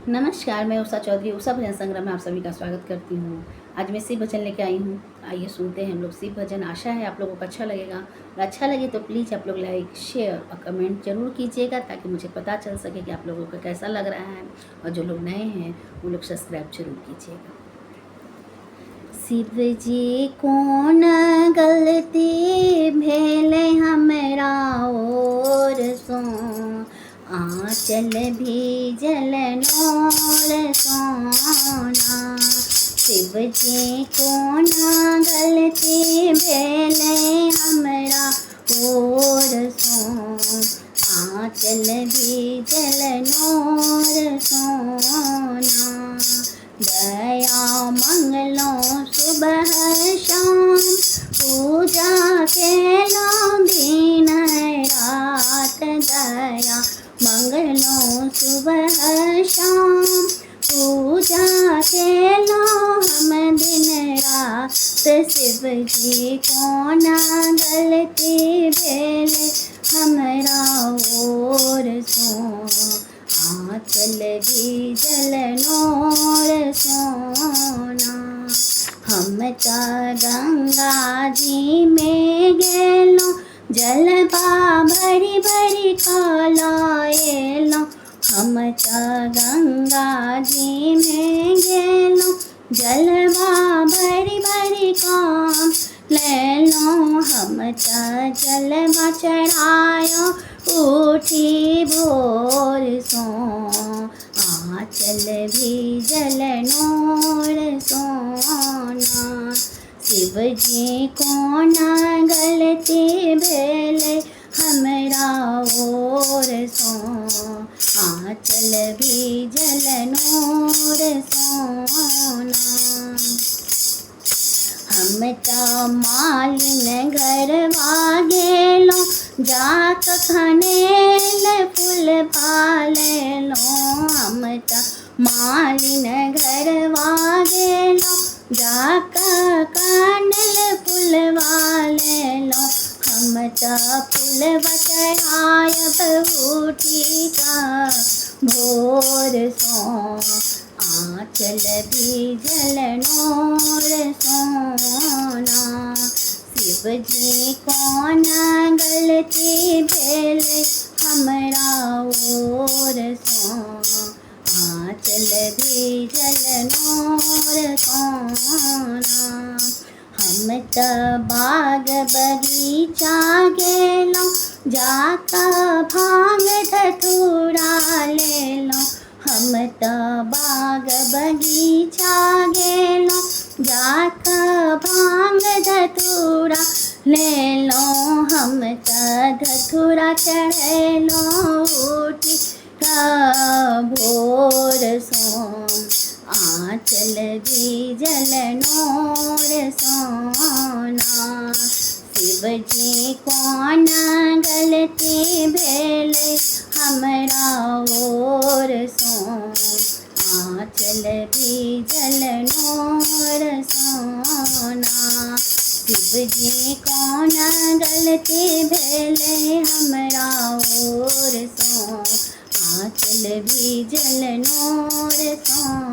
नमस्कार, मैं उषा चौधरी उषा भजन संग्रह में आप सभी का स्वागत करती हूँ। आज मैं शिव भजन लेके आई हूँ। आइए सुनते हैं हम लोग शिव भजन। आशा है आप लोगों को अच्छा लगेगा और अच्छा लगे तो प्लीज़ आप लोग लाइक, शेयर और कमेंट जरूर कीजिएगा ताकि मुझे पता चल सके कि आप लोगों को कैसा लग रहा है। और जो लोग नए हैं वो लोग सब्सक्राइब जरूर कीजिएगा। शिव जी कौन गलती भेले हमरा और सो, आँचल भी जलनोर सोना। शिव जी कौन गलती भेले हमरा और सो, आँचल भी जलनोर सोना। दया मंगलों सुबह शाम, पूजा केलो दिन रात। दया मंगलों सुबह शाम, पूजा केलो हम दिन रात। शिव जी कौन गलती भेले हमरा और सो, आँचल भी जलनोर सोना। हम त गंगा जी में गेलो, जलवा भरी भरी खलाएलो। हम त गंगा जी में गेलो, जलवा भरी भरी काम लेलो। हम त जलवा चढ़ायो उठी भोर सो, आँचल भी जलनोर सोना। शिव जी कौन गलती भेले हमरा और सो, आँचल भी जलनोर सोना। हम त मालिन घरवा गेलो, जाक खनेल फूल पालेलो। हम त मालिन घरवा गेलो, जाक कानल फूलवा लेलो। हम त फूलवा चढ़ायब उठी का भोर सो, आँचल भी जलनोर सोना। शिव जी कौन गलती भेले हमरा और सो, आँचल भी जलनोर सोना। हम त बाग बगीचा गेलो, जाका भांग धतूरा लेलो। हम त बाग बगीचा गेलो, जाका भांग धतूरा लेलो। हम त धतूरा चढ़ेलो उठी का भोर सो, आँचल भी जलनोर सोना। शिव जी कौन गलती भेले हमरा और सो, आँचल भी जलनोर सोना। शिव जी कौन गलती भेले हमरा और सो, आँचल भी जलनोर सोना।